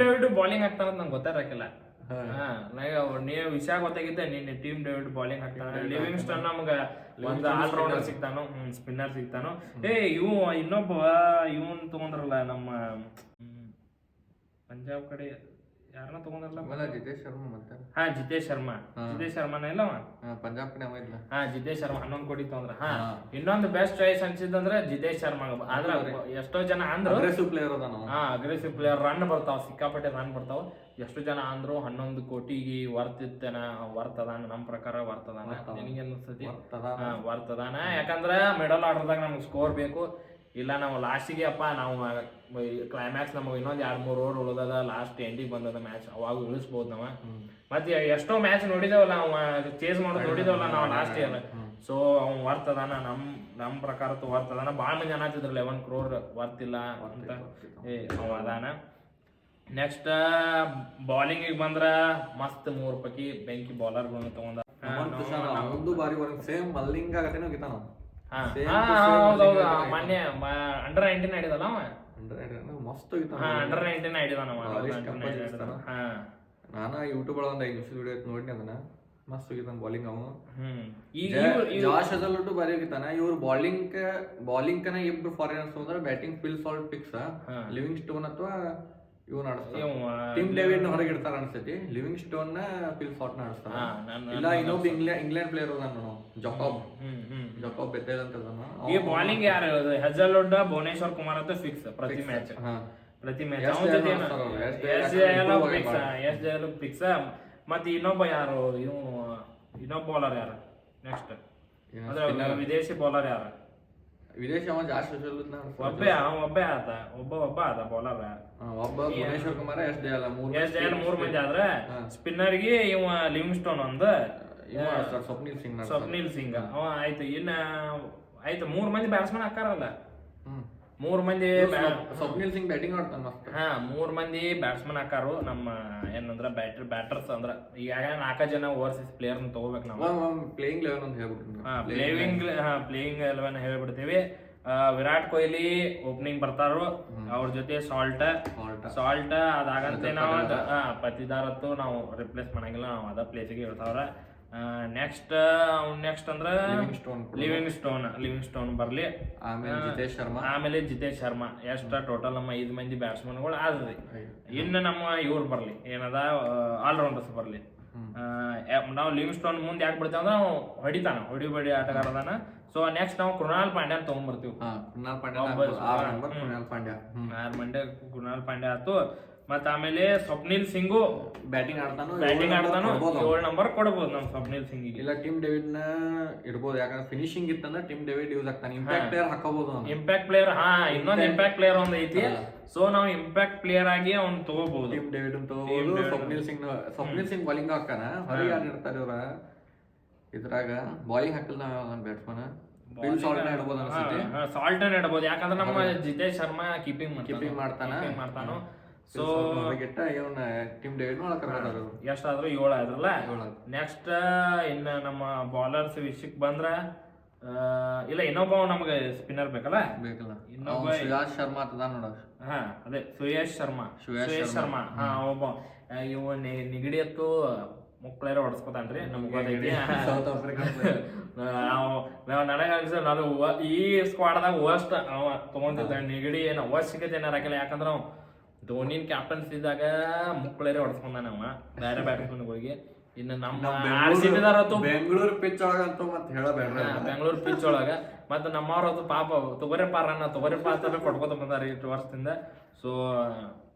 ಡೇವಿಡ್ ಬೌಲಿಂಗ್ ಆಗ್ತಾನ ನಂಗೆ ಗೊತ್ತಾಗಿಲ್ಲ. ನೀವು ವಿಷಯ ಗೊತ್ತಾಗಿದ್ದೆ ನಿನ್ನೆ. ಟೀಮ್ ಡೇವಿಡ್ ಬೌಲಿಂಗ್ ಹಾಕ್ತಾನ. ಲಿವಿಂಗ್ಸ್ಟನ್ ನಮ್ಗ ಒಂದ್ ಆಲ್ರೌಂಡರ್ ಸಿಗ್ತಾನು, ಸ್ಪಿನ್ನರ್ ಸಿಗ್ತಾನು. ಇನ್ನೊಬ್ಬ ಇವನ್ ತಗೊಂಡ್ರಲ್ಲ ನಮ್ಮ ಪಂಜಾಬ್ ಕಡೆ ಯಾರನ್ನ ತಗೊಂಡ್ರಲ್ಲ? ಜಿತೇಶ್ ಶರ್ಮಾ. ಮತ್ತೆ ಜಿತೇಶ್ ಶರ್ಮಾನ ಇಲ್ಲವ ಪಂಜಾಬ್ ಕಡೆ ಜಿತೇಶ್ ಶರ್ಮಾ 11 ಕೋಟಿ ತಗೊಂಡ್ರ. ಇನ್ನೊಂದು ಬೆಸ್ಟ್ ಚಾಯ್ಸ್ ಅನ್ಸಿದಂದ್ರೆ ಜಿತೇಶ್ ಶರ್ಮಾ. ಆದ್ರ ಎಷ್ಟೋ ಜನ ಅಂದ್ರು ಅಗ್ರೆಸಿವ್ ಪ್ಲೇಯರ್, ರನ್ ಬರ್ತಾವ, ಸಿಕ್ಕಾಪಟ್ಟೆ ರನ್ ಬರ್ತಾವ. ಎಷ್ಟು ಜನ ಅಂದ್ರು 11 ಕೋಟಿಗೆ ವರ್ತ್ ಅದಾನ. ನಮ್ ಪ್ರಕಾರ ವರ್ತ್ ಅದಾನ. ನಿನಗೆ ಅನ್ಸ್ತತಿ ವರ್ತ್ ಅದಾನ. ಯಾಕಂದ್ರ ಮಿಡಲ್ ಆರ್ಡರ್ದಾಗ ನಮ್ಗೆ ಸ್ಕೋರ್ ಬೇಕು. ಇಲ್ಲ ನಾವು ಲಾಸ್ಟಿಗೆ ಅಪ್ಪ ನಾವು ಕ್ಲೈಮ್ಯಾಕ್ಸ್ ನಮಗೆ ಇನ್ನೊಂದು 2-3 ಓವರ್ ಉಳಿದದ ಲಾಸ್ಟ್ ಎಂಡಿಗೆ ಬಂದದ ಮ್ಯಾಚ್ ಅವಾಗ ಇಳಿಸ್ಬೋದು ನಾವು ಮತ್ತೆ ಎಷ್ಟೋ ಮ್ಯಾಚ್ ನೋಡಿದೇವಲ್ಲ ನಾವು ಚೇಸ್ ಮಾಡೋದು ನೋಡಿದೇವಲ್ಲ ನಾವು ಲಾಸ್ಟ್ ಇಯರ್ ಸೊ ಅವ್ನು ವರ್ತ್ ಅದಾನ ನಮ್ಮ ಪ್ರಕಾರ ವರ್ತ್ ಅದಾನ ಭಾಳ ಮಂದಿ ಅನ್ನತ್ತಿದ್ರು 11 crore ವರ್ತ್ ಇಲ್ಲ ಅಂತ ಅವ ಅದಾನ. ನೆಕ್ಸ್ಟ್ ಬೌಲಿಂಗಿಗೆ ಬಂದ್ರ ಮಸ್ತ್ 3 ಪೈಕಿ ಬೆಂಕಿ ಬೌಲರ್ಗಳನ್ನ ತಗೊಂಡ ಒಂದು ಬಾರಿ ಸೇಮ್ ಮಲ್ಲಿಂಗ ಆಗತ್ತೇನೋ ಗಿತಾನ ಹೌದೌದು ಮೊನ್ನೆ ಅಂಡರ್ 19 ಆಡಿದಲ್ಲ ಅವ ಮಸ್ತ್ ಅಂಡರ್ 19 ಆಡಿದಾನ ನಾನ ಯೂಟ್ಯೂಬ್ ಒಳಗ 5 ನಿಮಿಷದ ವಿಡಿಯೋ ನೋಡಿ ಅದನ್ನ ಮಸ್ತ್ ಹೋಗಿತಾನ ಬೌಲಿಂಗ್ ಅವನು. ಜಾಶ್ ಹಜಲ್ವುಡ್ ಬಾರಿ ಹೋಗಿತಾನ. ಇವ್ರು ಬೌಲಿಂಗ್ ಕನ ಇಬ್ರು ಫಾರಿನರ್ಸ್ ಅಂದ್ರೆ batting Phil Salt fix. Living stone ಅಥವಾ ಇವ್ನ ಆಡಿಸ್ತಾರ. ಟಿಮ್ ಡೇವಿಡ್ ನ ಹೊರಗೆ ಇಡ್ತಾರ ಅನ್ಸತಿ. ಲಿವಿಂಗ್ ಸ್ಟೋನ್ ನ ಫಿಲ್ ಸಾಲ್ಟ್ ನ ಆಡಿಸ್ತಾರ. ಇಲ್ಲ ಇನ್ನೊಬ್ಬ ಇಂಗ್ಲೆಂಡ್ ಪ್ಲೇಯರ್ ಅದಾನ ಜಾಕೋಬ್ ಬೆಥೆಲ್ ಅಂತ ಅದಾನ. ಈ ಬೌಲಿಂಗ್ ಯಾರು ಹಜಲ್ವುಡ್ ಭುವನೇಶ್ವರ್ ಕುಮಾರ್ ಅಂತ ಫಿಕ್ಸ್ ಪ್ರತಿ ಮ್ಯಾಚ್ ಅವನ ಜೊತೆ ಎಸ್ ಜಯಲು ಫಿಕ್ಸ್. ಮತ್ತೆ ಇನ್ನೊಬ್ಬ ಯಾರು ಇನ್ನೊಬ್ಬ ಬೌಲರ್ ಯಾರು ನೆಕ್ಸ್ಟ್ ವಿದೇಶಿ ಬೌಲರ್ ಯಾರು ವಿದೇಶಿ ಅವ ಜಾಶ್ ಒಬ್ಬ ಆತ ಬೌಲರ್ ಒಬ್ಬ ಭುವನೇಶ್ವರ್ ಕುಮಾರ್ ಎಸ್ ಜಯಲ್ 3 ಮಂದಿ ಆದ್ರೆ ಸ್ಪಿನ್ನರ್ಗೆ ಇವ ಲಿವಿಂಗ್ ಸ್ಟೋನ್ ಒಂದು ಸ್ವಪ್ನಿಲ್ ಸಿಂಗ್ ಅವ ಆಯ್ತು. ಇನ್ನ ಆಯ್ತು 3 ಮಂದಿ ಬ್ಯಾಟ್ಸ್ಮನ್ ಹಾಕಾರಲ್ಲ. 3 ಮಂದಿ ಸ್ವಪ್ನಿಲ್ ಸಿಂಗ್ ಬ್ಯಾಟಿಂಗ್ ಆಡ್ತಾನ. 3 ಮಂದಿ ಬ್ಯಾಟ್ಸ್ಮನ್ ಹಾಕಾರು. ನಮ್ಮ ಏನಂದ್ರ ಬ್ಯಾಟರ್ಸ್ ಅಂದ್ರ ಈಗಾಗ 4 ಜನ ಓವರ್ಸೀಸ್ ಪ್ಲೇಯರ್ ತಗೋಬೇಕು ನಾವು. ಪ್ಲೇಯಿಂಗ್ 11 ಅಂತ ಹೇಳ್ಬಿಡ್ತೀವಿ. ಪ್ಲೇಯಿಂಗ್ 11 ಹೇಳ್ಬಿಡ್ತೀವಿ. ವಿರಾಟ್ ಕೊಹ್ಲಿ ಓಪನಿಂಗ್ ಬರ್ತಾರು. ಅವ್ರ ಜೊತೆ ಸಾಲ್ಟ್ ಅದಾಗಂತೆ ನಾವು ಪತಿದಾರತ್ತು ನಾವು ರಿಪ್ಲೇಸ್ ಮಾಡಂಗಿಲ್ಲ. ನಾವು ಅದ ಪ್ಲೇಸಿಗೆ ಇರ್ತಾವ್ರ. ನೆಕ್ಸ್ಟ್ ಅಂದ್ರ ಲಿವಿಂಗ್ ಸ್ಟೋನ್ ಬರ್ಲಿ. ಆಮೇಲೆ ಜಿತೇಶ್ ಶರ್ಮಾ. ಎಷ್ಟ ಟೋಟಲ್ ನಮ್ಮ 5 ಮಂದಿ ಬ್ಯಾಟ್ಸ್ಮನ್ಗಳು ಆದ್ರಿ. ಇನ್ನು ನಮ್ಮ ಇವ್ರು ಬರ್ಲಿ ಏನದ ಆಲ್ರೌಂಡರ್ಸ್ ಬರ್ಲಿ. ನಾವು ಲಿವಿಂಗ್ ಸ್ಟೋನ್ ಮುಂದೆ ಯಾಕೆ ಬಿಡ್ತೇವೆ ಅಂದ್ರೆ ನಾವು ಹೊಡಿಬಡಿ ಆಟಗಾರ ಅದಾನ. ಸೊ ನೆಕ್ಸ್ಟ್ ನಾವು ಕೃಣಾಲ್ ಪಾಂಡ್ಯ ತಗೊಂಡ್ಬರ್ತೀವಿ. ಕೃಣಾಲ್ ಪಾಂಡ್ಯ ಆಯ್ತು. ಮತ್ತ ಆಮೇಲೆ ಸ್ವಪ್ನಿಲ್ ಸಿಂಗು ಬ್ಯಾಟಿಂಗ್ ಆಡ್ತಾನು 7 ನಂಬರ್ ಕೊಡಬಹುದು ನಾವು ಸ್ವಪ್ನಿಲ್ ಸಿಂಗ್. ಇಲ್ಲ ಟಿಮ್ ಡೇವಿಡ್ ನ ಇಡ್ಬೋದು. ಯಾಕಂದ್ರೆ ಫಿನಿಶಿಂಗ್ ಇತ್ತಂದ್ರೆ ಟಿಮ್ ಡೇವಿಡ್ ಯೂಸ್ ಆಗ್ತಾನೆ. ಇಂಪ್ಯಾಕ್ಟ್ ಪ್ಲೇಯರ್ ಹಾಕೋಬಹುದು. ಇಂಪ್ಯಾಕ್ಟ್ ಪ್ಲೇಯರ್ ಇನ್ನೊಂದು ಇಂಪ್ಯಾಕ್ಟ್ ಪ್ಲೇಯರ್ ಒಂದ್ ಐತಿ. ಸೊ ನಾವು ಇಂಪ್ಯಾಕ್ಟ್ ಪ್ಲೇಯರ್ ಆಗಿ ಅವ್ನು ತಗೋಬಹುದು. ಟಿಮ್ ಡೇವಿಡ್ ತಗೋಬಹುದು. ಸ್ವಪ್ನಿಲ್ ಸಿಂಗ್ ಬೌಲಿಂಗ್ ಹಾಕಾನ. ಹೊರಗೆ ಯಾರು ಇರ್ತಾರೆ ಇವ್ರ ಇದ್ರಾಗ ಬೌಲಿಂಗ್ ಹಾಕಲ್ ನಾವ್ ಬ್ಯಾಟ್ಸ್ಮನ್ ಸಾಲ್ಟ್ ಇಡಬಹುದು. ಯಾಕಂದ್ರೆ ನಮ್ಮ ಜಿತೇಶ್ ಶರ್ಮಾ ಕೀಪಿಂಗ್ ಮಾಡ್ತಾನೋ. ಸೊ ಎಷ್ಟಾದ್ರೂ 7 ಆದ್ರಲ್ಲ. ನೆಕ್ಸ್ಟ್ ಇನ್ನ ನಮ್ಮ ಬೌಲರ್ಸ್ ವಿಷಯಕ್ಕೆ ಬಂದ್ರ ಇಲ್ಲ ಇನ್ನೊಬ್ಬ ನಮ್ಗೆ ಸ್ಪಿನ್ನರ್ ಬೇಕಲ್ಲ. ಇನ್ನೊಬ್ಬ ಶರ್ಮಾ ಅದೇ ಸುಯೇಶ್ ಶರ್ಮಾ ಒಬ್ಬ ಇವ ನಿಗಡಿ ಎತ್ತು ಮುಕ್ಳೇರ ಹೊಡ್ಸ್ಕೊತಾನ್ರಿ. ನಮ್ಗೆ ಗೊತ್ತೈತಿ. ನಾನು ಈ ಸ್ಕ್ವಾಡ್ದಾಗ ವರ್ಸ್ಟ್ ಅವ ತಗೊಂಡಿದ್ದ ನಿಗಡಿ ಏನು ವರ್ಸ್ಟ್ ಸಿಗತ್ತೆ ಏನಾರ ಹಾಕಿಲ್ಲ. ಯಾಕಂದ್ರ ಅವ್ ಧೋನಿನ್ ಕ್ಯಾಪ್ಟನ್ಸ್ ಇದ್ದಾಗ ಮುಕ್ಳೇರೆ ಹೊಡ್ಸ್ಕೊಂಡ ಅವ ಬೇರೆ ಬ್ಯಾಟ್ಸ್ಮನ್ಗಳಿಗೆ. ಇನ್ನು ನಮ್ಮ ಬೆಂಗಳೂರು ಪಿಚ್ ಒಳಗಂತೂ ಮತ್ತೆ ಹೇಳಬೇಡ. ಬೆಂಗಳೂರು ಪಿಚ್ ಒಳಗ ಮತ್ತೆ ನಮ್ಮವ್ರದ್ದು ಪಾಪ ತೊಗರಿಪ್ಪ ಕೊಟ್ಕೋತ ಬಂದಾರ ಇಷ್ಟು ವರ್ಷದಿಂದ. ಸೊ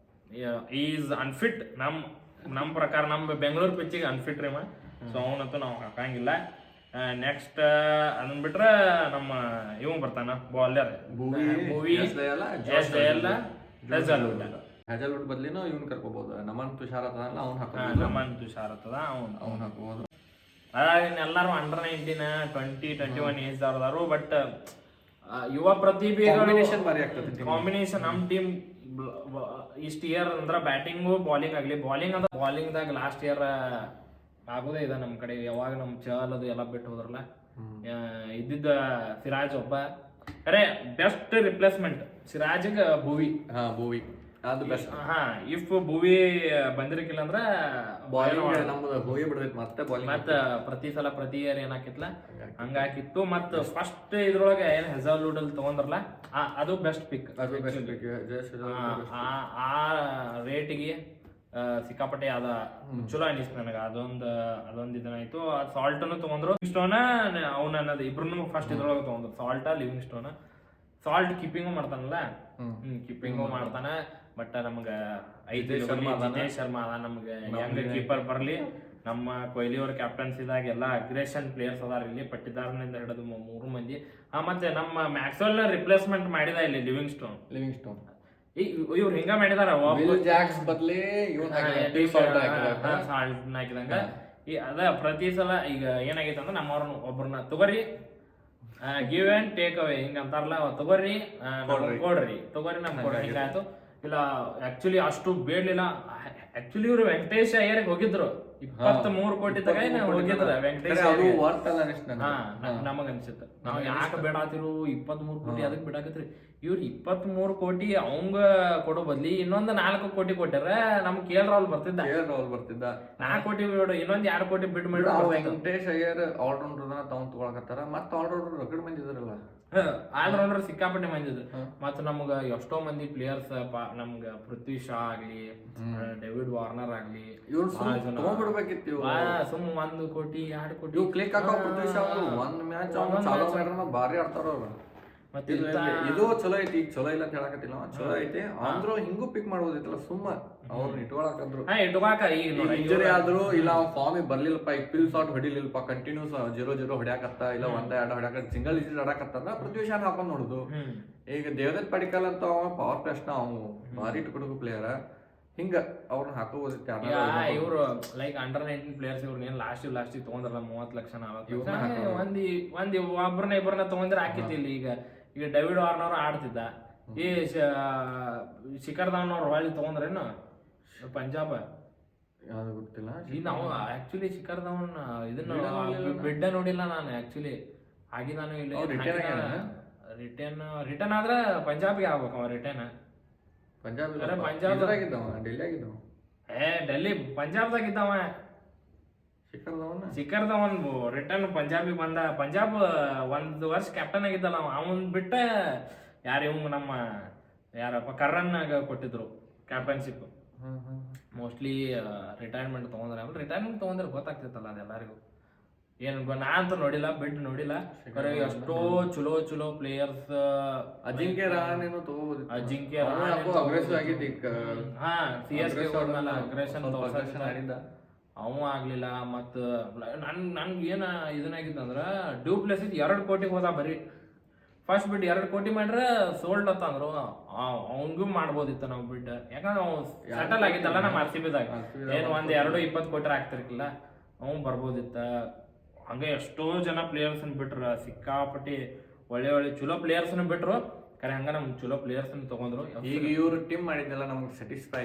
ಈಸ್ ಅನ್ಫಿಟ್ ನಮ್ಮ ಪ್ರಕಾರ. ನಮ್ಮ ಬೆಂಗಳೂರು ಪಿಚ್ಚಿಗೆ ಅನ್ಫಿಟ್ ರೀ. ಸೊ ಅವನಂತೂ ನಾವು ಹಾಕಂಗಿಲ್ಲ. ನೆಕ್ಸ್ಟ್ ಅದನ್ ಬಿಟ್ರ ನಮ್ಮ ಇವ್ ಬರ್ತಾನ ಬೌಲರ್ ಹಜಲ್ವುಡ್ ಬದ್ಲಿನೂ ಇವ್ನ ಕರ್ಕೋಬಹುದು. ನಮನ್ ತುಷಾರ್ ಅದ ಅವ್ನ ಹಾಕೋಬಹುದು. ಎಲ್ಲಾರು ಅಂಡರ್ 19 20 21 ಏಜ್ ಅವ್ರದಾರು. ಬಟ್ ಯುವ ಪ್ರತಿಭೆಗಳು ಕಾಂಬಿನೇಷನ್ ನಮ್ ಟೀಮ್ ಇಷ್ಟ ಇಯರ್ ಅಂದ್ರ ಬ್ಯಾಟಿಂಗು ಬೌಲಿಂಗ್ ಆಗ್ಲಿ. ಬೌಲಿಂಗ್ದಾಗ ಲಾಸ್ಟ್ ಇಯರ್ ಆಗೋದೇ ಇದೆ ನಮ್ ಕಡೆ. ಯಾವಾಗ ನಮ್ ಚಹಲ್ ಅದು ಎಲ್ಲ ಬಿಟ್ಟು ಹೋದ್ರಲ್ಲ ಇದ್ದಿದ್ದ ಸಿರಾಜ್ ಒಬ್ಬ ಅರೆ ಬೆಸ್ಟ್ ರಿಪ್ಲೇಸ್ಮೆಂಟ್. ಸಿರಾಜ್ಗೆ ಭುವಿ ಅದು ಬೆಸ್ಟ್. ಇಫ್ ಭುವಿ ಬಂದಿರಕಿಲ್ಲ ಅಂದ್ರ ಮತ್ತ ಪ್ರತಿ ಇಯರ್ ಏನಾಕಿತ್ಲ ಹಂಗಾಕಿತ್ತು. ಮತ್ ಫಸ್ಟ್ ಇದ್ರೊಳಗೆ ಏನ್ ಹಜಲ್ವುಡ್ ಅಲ್ಲಿ ತಗೊಂಡ್ರಲ್ಲ ಅದು ಬೆಸ್ಟ್ ಪಿಕ್. ಆ ರೇಟಿಗೆ ಸಿಕ್ಕಾಪಟ್ಟೆ ಅದ ಚಲೋ ಅನಿಸ್ತು ನನಗ. ಅದೊಂದ್ ಇದನ್ನಾಯ್ತು. ಸಾಲ್ಟನ್ನು ತಗೊಂಡ್ರು. ಲಿವಿಂಗ್ ಸ್ಟೋನ್ ಅವ್ನ ಅನ್ನೋದು ಇಬ್ರು ಫಸ್ಟ್ ಇದ್ರೊಳಗೆ ತಗೊಂಡ್ರು. ಲಿವಿಂಗ್ ಸ್ಟೋನ್ ಸಾಲ್ಟ್ ಕೀಪಿಂಗು ಮಾಡ್ತಾನಲ್ಲ. ಕೀಪಿಂಗು ಮಾಡ್ತಾನ. ಬಟ್ ನಮ್ಗ ಜಿತೇಶ್ ಶರ್ಮಾ ಅದ. ನಮ್ಗೆ ಹೆಂಗ ಕೀಪರ್ ಬರ್ಲಿ ನಮ್ಮ ಕೊಹ್ಲಿ ಅವ್ರ ಕ್ಯಾಪ್ಟನ್ಸಿದಾಗ ಎಲ್ಲ ಅಗ್ರೆಷನ್ ಪ್ಲೇಯರ್ಸ್ ಅದಾರ ಇಲ್ಲಿ, ಪಟ್ಟಿದಾರನಿಂದ ಹಿಡಿದು 3 ಮಂದಿ. ಮತ್ತೆ ನಮ್ಮ ಮ್ಯಾಕ್ಸ್ವೆಲ್ ರಿಪ್ಲೇಸ್ಮೆಂಟ್ ಮಾಡಿದ ಇಲ್ಲಿ ಲಿವಿಂಗ್ ಸ್ಟೋನ್. ಇವ್ರು ಹಿಂಗ ಮಾಡಿದಾರ ಹಾಕಿದಂಗ ಅದ ಪ್ರತಿ ಸಲ ಈಗ ಏನಾಗೈತೆ ಅಂದ್ರೆ ನಮ್ಮವ್ರನ್ನ ಒಬ್ಬರನ್ನ ತಗೋರಿ ಗಿವ್ ಅಂಡ್ ಟೇಕ್ ಅವೇ ಹಿಂಗ ಅಂತಾರಲ್ಲ, ತಗೋರಿ ಕೊಡ್ರಿ ನಮ್ಗೆ ಕೊಡ್ರಿ ಹಿಂಗಾಯ್ತು. ಇಲ್ಲ ಆಕ್ಚುಲಿ ಅಷ್ಟು ಬೇಡ್ಲಿಲ್ಲ. ಆಕ್ಚುಲಿ ಇವ್ರು ವೆಂಕಟೇಶ್ ಅಯ್ಯರ್ಗೆ ಹೋಗಿದ್ರು 23 ಕೋಟಿ ತಗ ಹೋಗಿದ್ರ ವೆಂಕಟೇಶ್. ನಮಗ ಅನ್ಸುತ್ತೆ ನಾವ್ ಯಾಕೆ ಬೇಡಾತಿರು 23 ಕೋಟಿ ಅದಕ್ಕೆ ಬಿಡಾಕತ್ರಿ. ಇವ್ರು 23 ಕೋಟಿ ಅವಂಗ ಕೊಡೋ ಬದ್ಲಿ ಇನ್ನೊಂದು 4 ಕೋಟಿ ಕೊಟ್ಟಾರ ನಮ್ಗೆ KL ರಾಹುಲ್ ಬರ್ತಿದ್ದ 4 ಕೋಟಿ ಬಿಡು, ಇನ್ನೊಂದ್ 2 ಕೋಟಿ ಬಿಡ್ ಮಾಡಿ ವೆಂಕಟೇಶ್ ಅಯ್ಯರ್ ಆಲ್ರೌಂಡರ್ ತಗೊಳಕತ್ತಾರ. ಮತ್ತ ಆಲ್ರೌಂಡರ್ ರಗಡ್ ಮಂದಿ ಇದ್ರಲ್ಲ, ಆಲ್ರೌಂಡರ್ ಸಿಕ್ಕಾಪಟ್ಟೆ ಮಂದಿದ್ರು. ಮತ್ತ ನಮ್ಗ ಎಷ್ಟೋ ಮಂದಿ ಪ್ಲೇಯರ್ಸ್ ನಮ್ಗ ಪೃಥ್ವಿ ಶಾ ಆಗ್ಲಿ, ಡೇವಿಡ್ ವಾರ್ನರ್ ಆಗ್ಲಿ, ತಗೊಂಡ್ಬಿಡ್ಬೇಕಿತ್ತು. ಸುಮ್ 1 ಕೋಟಿ 2 ಕೋಟಿ ಕ್ಲಿಕ್ ಹಾಕೋ ಪೃಥ್ವಿ ಶಾ ಒಂದ್ ಮ್ಯಾಚ್ ಭಾರಿ ಆಡ್ತಾರ ಅವ್ರು. ಮತ್ತೆ ಇದು ಚಲೋ ಐತಿ, ಈಗ ಚಲೋ ಇಲ್ಲ ಅಂತ ಹೇಳಕತ್ತಿಲ್ಲ, ಚಲೋ ಐತಿ. ಅಂದ್ರು ಹಿಂಗೂ ಪಿಕ್ ಮಾಡ್ಬೋದಿತ್ತಲ್ಲ, ಸುಮ್ಮ ಅವ್ರನ್ನ ಇಟ್ಕೊಳಕಂದ್ರು. ಇಂಜರಿ ಆದ್ರು ಇಲ್ಲ ಅವ್ನ ಫಾರ್ಮಿಗೆ ಬರ್ಲಿಲ್ಲಪ್ಪ, ಈಗ ಪಿಲ್ ಶಾಟ್ ಹೊಡಿಲಿಲ್ಲಪ್ಪ, ಕಂಟಿನ್ಯೂಸ್ 0-0 ಹೊಡ್ಯಾಕತ್ತ, ಇಲ್ಲ 1-2 ಹೊಡ್ಯಾಕ, ಸಿಂಗಲ್ ಡಿಜಿಟ್ ಆಡಕತ್ತ ಪೃಥ್ವಿ ಶಾನ್ ಹಾಕೊಂಡ್ ನೋಡುದು. ಈಗ ದೇವದತ್ ಪಡಿಕಲ್ ಅಂತ ಅವ ಪವರ್ ಪ್ಲೇಸ್ ನ ಅವ್ನು ಭಾರಿ ಇಟ್ಕೊಡಕು ಪ್ಲೇಯರ್, ಹಿಂಗ ಅವ್ರನ್ನ ಹಾಕೋಬೋದಿತ್ತು. ಇವ್ರು ಲೈಕ್ ಅಂಡರ್-19 ಪ್ಲೇಯರ್ಸ್ ಇವ್ರನ್ನ ಲಾಸ್ಟ್ ತಗೊಂಡ್ರಲ್ಲ 30 ಲಕ್ಷ 40 ಲಕ್ಷ ಒಬ್ಬರನ್ನ ತಗೊಂಡ್ರೆ ಹಾಕಿತ್ತು. ಇಲ್ಲಿ ಈಗ ಡೇವಿಡ್ ವಾರ್ನರ್ ಆಡ್ತಿದ್ದ, ಈ ಶಿಖರ್ ಧವನ್ ಅವ್ರು ಹೊಳ್ಳಿ ತಗೊಂಡ್ರೇನು ಪಂಜಾಬ್ ಯಾವ್ದು ಗೊತ್ತಿಲ್ಲ. ಈಗ ನಾವು ಆಕ್ಚುಲಿ ಶಿಖರ್ ಧವನ್ ಇದನ್ನ ಬಿಡ್ಡ ನೋಡಿಲ್ಲ ನಾನು ಆಕ್ಚುಲಿ. ಆಗಿ ನಾನು ಇಲ್ಲಿ ರಿಟರ್ನ್ ಆದ್ರೆ ಪಂಜಾಬ್ಗೆ ಆಗ್ಬೇಕು ಅವ ರಿಟರ್ನ್. ಡೆಲ್ಲಿ ಪಂಜಾಬ್ದಾಗ ಇದ್ದವ ಶಿಖರ್ ಧವನ್ ರಿಟರ್ನ್ ಪಂಜಾಬಿಗೆ ಬಂದ. ಪಂಜಾಬ್ 1 ವರ್ಷ ಕ್ಯಾಪ್ಟನ್ ಆಗಿದ್ದಲ್ಲ ಅವನ್ ಬಿಟ್ಟ ಯಾರು ಇವಂಗ ನಮ್ಮ ಯಾರಪ್ಪ ಕರ್ರನ್ ಕೊಟ್ಟಿದ್ರು ಕ್ಯಾಪ್ಟನ್ಶಿಪ್. ಮೋಸ್ಟ್ಲಿ ರಿಟೈರ್ಮೆಂಟ್ ತಗೊಂಡ್ರೆ ಗೊತ್ತಾಗ್ತಿತ್ತಲ್ಲ ಅದೆಲ್ಲರಿಗೂ. ಏನ್ ನಾ ಅಂತೂ ನೋಡಿಲ್ಲ, ಬಿಡ್ ನೋಡಿಲ್ಲ. ಎಷ್ಟೋ ಚಲೋ ಪ್ಲೇಯರ್ಸ್ ಅಜಿಂಕ್ಯ ರಹಾನೆನೂ ತಗೋಬಹುದು. ಅಜಿಂಕ್ಯ ಅಗ್ರೆಷನ್ ಆಡಿದ್ದ ಅವ ಆಗ್ಲಿಲ್ಲ. ಮತ್ತ ನನ್ಗೆ ಏನ ಇದನ್ನಾಗಿತ್ತಂದ್ರ ಡ್ಯೂ ಪ್ಲೇಸ್ 2 ಕೋಟಿಗೆ ಹೋದ ಬರೀ. ಫಸ್ಟ್ ಬಿಡ್ 2 ಕೋಟಿ ಮಾಡ್ರೆ ಸೋಲ್ಡ್ ಅಂತಂದ್ರು. ಅವಂಗೂ ಮಾಡ್ಬೋದಿತ್ತು ನಾವು ಬಿಡ್, ಯಾಕಂದ್ರೆ ಅವ್ನು ಸೆಟಲ್ ಆಗಿದ್ದಲ್ಲ ನಮ್ಮ RCBದಾಗ. ಏನು 1-2-20 ಕೋಟಿ ಆಗ್ತಿರ್ಕಿಲ್ಲ, ಅವ್ನು ಬರ್ಬೋದಿತ್ತ. ಹಂಗೆ ಎಷ್ಟೋ ಜನ ಪ್ಲೇಯರ್ಸ್ ಬಿಟ್ರು, ಸಿಕ್ಕಾಪಟ್ಟಿ ಒಳ್ಳೆ ಚಲೋ ಪ್ಲೇಯರ್ಸ್ ಬಿಟ್ರು. ಕರೆ ಹಂಗ ನಮ್ ಚಲೋ ಪ್ಲೇಯರ್ಸ್ ತಗೊಂಡ್ರು. ಈಗ ಇವ್ರು ಟೀಮ್ ಮಾಡಿದ್ನಲ್ಲ ನಮ್ಗೆ ಸ್ಯಾಟಿಸ್ಫೈ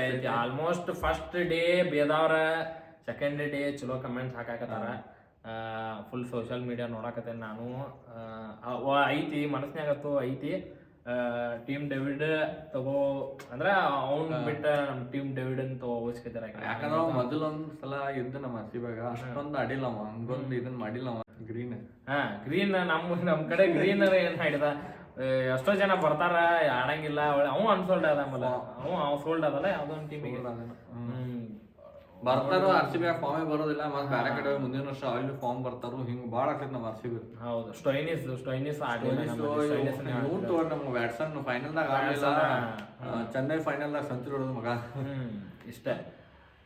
ಐತಿ. ಆಲ್ಮೋಸ್ಟ್ ಫಸ್ಟ್ ಡೇ ಬೇದವ್ರ, ಸೆಕೆಂಡ್ ಡೇ ಚಲೋ ಕಮೆಂಟ್ಸ್ ಹಾಕಾಕತ್ತಾರ. ಫುಲ್ ಸೋಷಿಯಲ್ ಮೀಡಿಯಾ ನೋಡಾಕತ್ತೇನೆ ನಾನು. ಐತಿ ಮನಸ್ನ್ಯಾಗತ್ತು ಐತಿ. ಟೀಮ್ ಡೇವಿಡ್ ತಗೋ ಅಂದ್ರ ಅವ್ನ್ ಬಿಟ್ಟ ನಮ್ ಟೀಮ್ ಡೇವಿಡ್ ಅಂತ ತಗೋಸ್ಕತಾರ. ಯಾಕಂದ್ರ ಮೊದಲೊಂದ್ಸಲ ಇದ್ದ ನಮ್ಮ RCBಗ ಅಷ್ಟೊಂದು ಆಡಿಲ್ಲ ಅವ, ಹಂಗೊಂದು ಇದನ್ ಮಾಡಿಲ್ಲ ಅವ. ಗ್ರೀನ್ ನಮ್ ಕಡೆ ಗ್ರೀನ್ ಏನ್ ಮಾಡಿದ, ಎಷ್ಟೋ ಜನ ಬರ್ತಾರ ಆಡಂಗಿಲ್ಲ, ಅವ್ ಅನ್ಸೋಲ್ಡ್ ಅದ. ಆಮೇಲೆ ಅವ್ ಸೋಲ್ಡ್ ಅದಲ್ಲ ಯಾವ್ದೊಂದ್ ಟೀಮಿಗೆ ಬರ್ತಾರೋ. RCB ಫಾರ್ಮೇ ಬರೋದಿಲ್ಲ, ಮತ್ತೆ ಬೇರೆ ಕಡೆ ಮುಂದಿನ ವರ್ಷ ಅಲ್ಲಿ ಫಾರ್ಮ್ ಬರ್ತಾರೋ. ಹಿಂಗ್ ಬಾಳ ಆಗ್ತೈತಿ ನಮ್ಮ RCB. ಹೌದು, ಸ್ಟೋಯ್ನಿಸ್ ನಮ್ಗೆ ವ್ಯಾಟ್ಸನ್ ಫೈನಲ್ದಾಗ ಆಡಲಿಲ್ಲ, ಚೆನ್ನೈ ಫೈನಲ್ದಾಗ ಸೆಂಚುರಿ ಹೊಡೆದ ಮಗ. ಇಷ್ಟ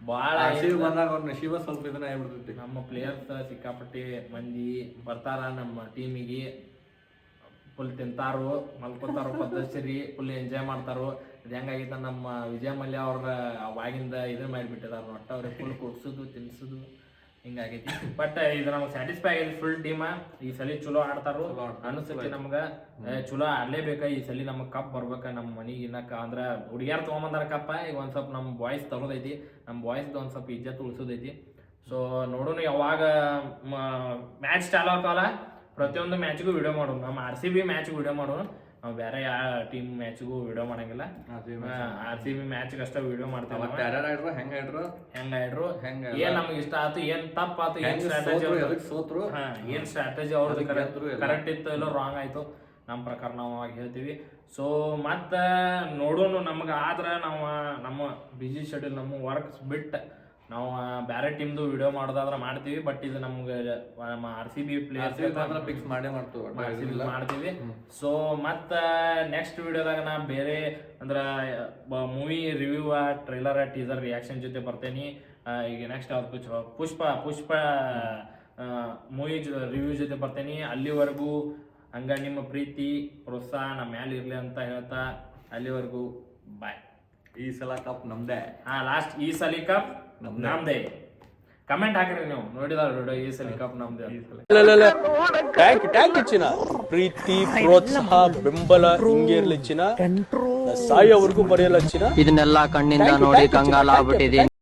ಬಾಳ RCB ಬಂದಾಗ ಅವ್ರ ನಶೀಬ ಸ್ವಲ್ಪ ಇದನ್ನ ಆಗ್ಬಿಡ್ತೈತಿ. ನಮ್ಮ ಪ್ಲೇಯರ್ಸ್ ಸಿಕ್ಕಾಪಟ್ಟಿ ಮಂದಿ ಬರ್ತಾರ ನಮ್ಮ ಟೀಮಿಗೆ. ಫುಲ್ ತಿಂತಾರು, ಮಲ್ಕೋತಾರು, ಪದ್ಧತಿ ಫುಲ್ ಎಂಜಾಯ್ ಮಾಡ್ತಾರು. ಇದು ಹೆಂಗಾಗಿತ್ತ ನಮ್ಮ ವಿಜಯ ಮಲ್ಯ ಅವ್ರ ಅವಾಗಿಂದ ಇದನ್ನ ಮಾಡಿಬಿಟ್ಟಿದಾರ. ಒಟ್ಟ ಅವ್ರಿಗೆ ಫುಲ್ ಕೊಡ್ಸುದು ತಿನ್ಸುದು ಹಿಂಗಾಗೈತಿ. ಬಟ್ ಇದು ನಮ್ಗೆ ಸ್ಯಾಟಿಸ್ಫೈ ಆಗೈತಿ ಫುಲ್ ಟೀಮ. ಈ ಸಲ ಚಲೋ ಆಡ್ತಾರು ಅನಿಸ್ತೈತಿ ನಮ್ಗ. ಚಲೋ ಆಡ್ಲೇಬೇಕ ಈ ಸಲ. ನಮಗ್ ಕಪ್ ಬರ್ಬೇಕ ನಮ್ಮ ಮನಿಗೆ ಇನ್ನಕ್ಕ. ಅಂದ್ರ ಹುಡುಗಿಯಾರ್ ತಗೊಂಬಂದಾರ ಕಪ್ಪ. ಈಗ ಒಂದ್ ಸ್ವಲ್ಪ ನಮ್ ಬಾಯ್ಸ್ ತಗೋದೈತಿ, ನಮ್ ಬಾಯ್ಸ್ದು ಒಂದ್ ಸ್ವಲ್ಪ ಇಜ್ಜತ್ ಉಳಿಸೋದೈತಿ. ಸೊ ನೋಡೋಣ ಯಾವಾಗ ಮ್ಯಾಚ್ ಚಾಲು ಆಗ್ತಾವಲ್ಲ ಪ್ರತಿಯೊಂದು ಮ್ಯಾಚ್ಗೂ ವಿಡಿಯೋ ಮಾಡೋಣ. ನಮ್ಮ RCB ಮ್ಯಾಚ್ಗೂ ವಿಡಿಯೋ ಮಾಡೋಣ. ನಾವು ಬೇರೆ ಯಾವ ಟೀಮ್ ಮ್ಯಾಚ್ಗೂ ವಿಡಿಯೋ ಮಾಡಂಗಿಲ್ಲ. RCB ಮ್ಯಾಚ್ಗೆ ಅಷ್ಟೇ ವಿಡಿಯೋ ಮಾಡ್ತೇವೆ. ಹೆಂಗ್ ಏನ್ ನಮ್ಗೆ ಇಷ್ಟ ಆಯ್ತು, ಏನ್ ತಪ್ಪಾತು, ಏನ್ ಸ್ಟ್ರಾಟಜಿ ಅವ್ರದ್ದು ಕರೆಕ್ಟ್ ಇತ್ತು ಇಲ್ಲ ರಾಂಗ್ ಆಯ್ತು ನಮ್ಮ ಪ್ರಕಾರ ನಾವು ಹೇಳ್ತೀವಿ. ಸೊ ಮತ್ತೆ ನೋಡೋಣ. ನಮ್ಗೆ ಆದ್ರೆ ನಾವು ನಮ್ಮ ಬಿಜಿ ಶೆಡ್ಯೂಲ್ ನಮ್ಮ ವರ್ಕ್ಸ್ ಬಿಟ್ಟು ನಾವು ಬೇರೆ ಟೀಮ್ದು ವಿಡಿಯೋ ಮಾಡೋದಾದ್ರೆ ಮಾಡ್ತೀವಿ. ಬಟ್ ಇದು ನಮ್ಗೆ ನಮ್ಮ RCB ಪ್ಲೇಯರ್ಸ್ ಫಿಕ್ಸ್ ಮಾಡ್ತೀವಿ. ಸೊ ಮತ್ತೆ ನೆಕ್ಸ್ಟ್ ವಿಡಿಯೋದಾಗ ನಾ ಬೇರೆ ಅಂದ್ರೆ movie review, trailer, teaser reaction ಜೊತೆ ಬರ್ತೇನೆ. ಈಗ ನೆಕ್ಸ್ಟ್ ಯಾವ್ದು ಪುಷ್ಪ ಮೂವಿ ರಿವ್ಯೂ ಜೊತೆ ಬರ್ತೇನೆ. ಅಲ್ಲಿವರೆಗೂ ಹಂಗ ನಿಮ್ಮ ಪ್ರೀತಿ ಪ್ರೋತ್ಸಾಹ ನಮ್ಮ ಮ್ಯಾಲೆ ಇರ್ಲಿ ಅಂತ ಹೇಳ್ತಾ ಅಲ್ಲಿವರೆಗೂ ಬಾಯ್. ಈ ಸಲ ಕಪ್ ನಮ್ದೇ. ಲಾಸ್ಟ್ ಈ ಸಲ ಕಪ್ ನಮ್ದೇ. ಕಮೆಂಟ್ ಹಾಕ್ರಿ ನೀವು ನೋಡಿದಾರ ವಿಡಿಯೋ, ಈ ಸಲ ಕಪ್ ನಮ್ದೇ. ಟ್ಯಾಂಕ್ ಇಚ್ಚಿನ ಪ್ರೀತಿ ಪ್ರೋತ್ಸಾಹ ಬೆಂಬಲ ಹಿಂಗೆ ಇರ್ಲಿಚ್ಚಿನ ಸಾಯೋವರೆಗೂ ಬರೆಯಲ್ಲ ಚಿನ್ನ. ಇದನ್ನೆಲ್ಲ ಕಣ್ಣಿಂದ ನೋಡಿ ಕಂಗಾಲ ಆಗ್ಬಿಟ್ಟಿದೀನಿ.